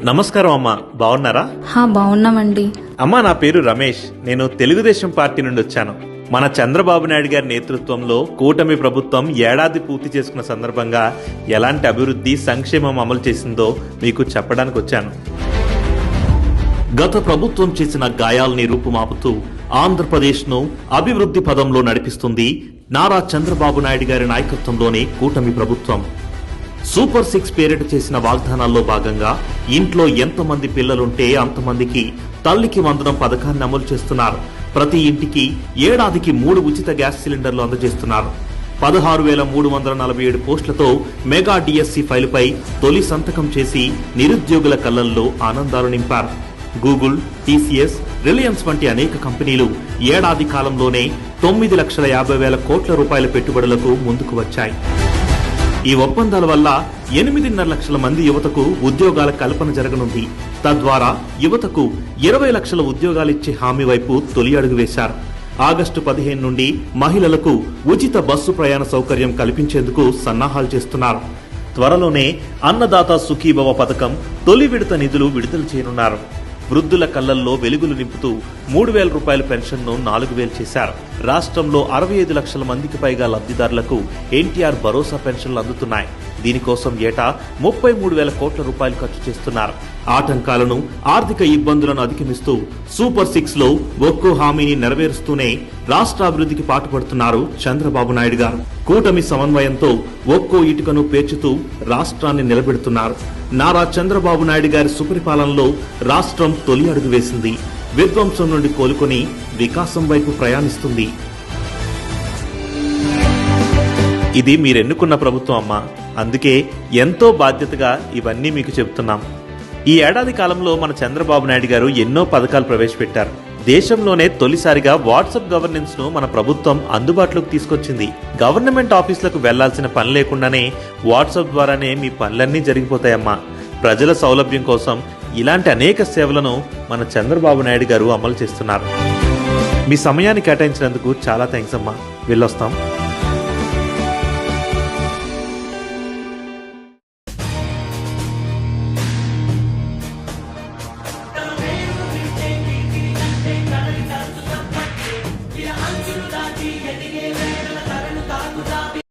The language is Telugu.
నమస్కారం అమ్మా, బాగున్నారా? బాగున్నామండి. అమ్మా, నా పేరు రమేష్. నేను తెలుగుదేశం పార్టీ నుండి వచ్చాను. మన చంద్రబాబు నాయుడు గారి నేతృత్వంలో కూటమి ప్రభుత్వం ఏడాది పూర్తి చేసుకున్న సందర్భంగా ఎలాంటి అభివృద్ధి సంక్షేమం అమలు చేసిందో మీకు చెప్పడానికి వచ్చాను. గత ప్రభుత్వం చేసిన గాయాల్ని రూపుమాపుతూ ఆంధ్రప్రదేశ్ను అభివృద్ధి పదంలో నడిపిస్తుంది నారా చంద్రబాబు నాయుడు గారి నాయకత్వంలోని కూటమి ప్రభుత్వం. సూపర్ 6 పేరిట చేసిన వాగ్దానాల్లో భాగంగా ఇంట్లో ఎంతమంది పిల్లలుంటే అంతమందికి తల్లికి వందనం పథకాన్ని అమలు చేస్తున్నారు. ప్రతి ఇంటికి ఏడాదికి 3 ఉచిత గ్యాస్ సిలిండర్లు అందజేస్తున్నారు. 16,347 పోస్టులతో మెగా డిఎస్సి ఫైలుపై తొలి సంతకం చేసి నిరుద్యోగుల కళ్లల్లో ఆనందాలు నింపారు. గూగుల్, టీసీఎస్, రిలయన్స్ వంటి అనేక కంపెనీలు ఏడాది కాలంలోనే 9,50,000 కోట్ల రూపాయల పెట్టుబడులకు ముందుకు వచ్చాయి. ఈ ఒప్పందాల వల్ల 8.5 లక్షల మంది యువతకు ఉద్యోగాల కల్పన జరగనుంది. తద్వారా యువతకు 20 లక్షల ఉద్యోగాలిచ్చే హామీ వైపు తొలి అడుగు వేశారు. ఆగస్టు 15 నుండి మహిళలకు ఉచిత బస్సు ప్రయాణ సౌకర్యం కల్పించేందుకు సన్నాహాలు చేస్తున్నారు. త్వరలోనే అన్నదాత సుఖీభవ పథకం తొలి విడత నిధులు విడుదల చేయనున్నారు. వృద్ధుల కళ్లల్లో వెలుగులు నింపుతూ 3,000 రూపాయల పెన్షన్ను 4,000 చేశారు. రాష్ట్రంలో 65 లక్షల మందికి పైగా లబ్ధిదారులకు ఎన్టీఆర్ భరోసా పెన్షన్లు అందుతున్నాయి. దీనికోసం ఏటా 33,000 కోట్ల రూపాయలు ఖర్చు చేస్తున్నారు. ఆటంకాలను, ఆర్థిక ఇబ్బందులను అధిగమిస్తూ సూపర్ 6లో ఒక్కో హామీని నెరవేరుస్తూనే రాష్ట్ర అభివృద్ధికి పాటుపడుతున్నారు చంద్రబాబు నాయుడు గారు. కూటమి సమన్వయంతో ఒక్కో ఇటుకను పేర్చుతూ రాష్ట్రాన్ని నిలబెడుతున్నారు. నారా చంద్రబాబు నాయుడు గారి సుపరిపాలనలో రాష్ట్రం తొలి అడుగు వేసింది. విధ్వంసం నుండి కోలుకొని వికాసం వైపు ప్రయాణిస్తుంది. ఇది మీరెన్నుకున్న ప్రభుత్వం అమ్మా. అందుకే ఎంతో బాధ్యతగా ఇవన్నీ మీకు చెబుతున్నాం. ఈ ఏడాది కాలంలో మన చంద్రబాబు నాయుడు గారు ఎన్నో పథకాలు ప్రవేశపెట్టారు. దేశంలోనే తొలిసారిగా వాట్సాప్ గవర్నెన్స్ ను మన ప్రభుత్వం అందుబాటులోకి తీసుకొచ్చింది. గవర్నమెంట్ ఆఫీసులకు వెళ్లాల్సిన పని లేకుండానే వాట్సాప్ ద్వారానే మీ పనులన్నీ జరిగిపోతాయమ్మా. ప్రజల సౌలభ్యం కోసం ఇలాంటి అనేక సేవలను మన చంద్రబాబు నాయుడు గారు అమలు చేస్తున్నారు. మీ సమయాన్ని కేటాయించినందుకు చాలా థ్యాంక్స్ అమ్మా. వెళ్ళొస్తాం.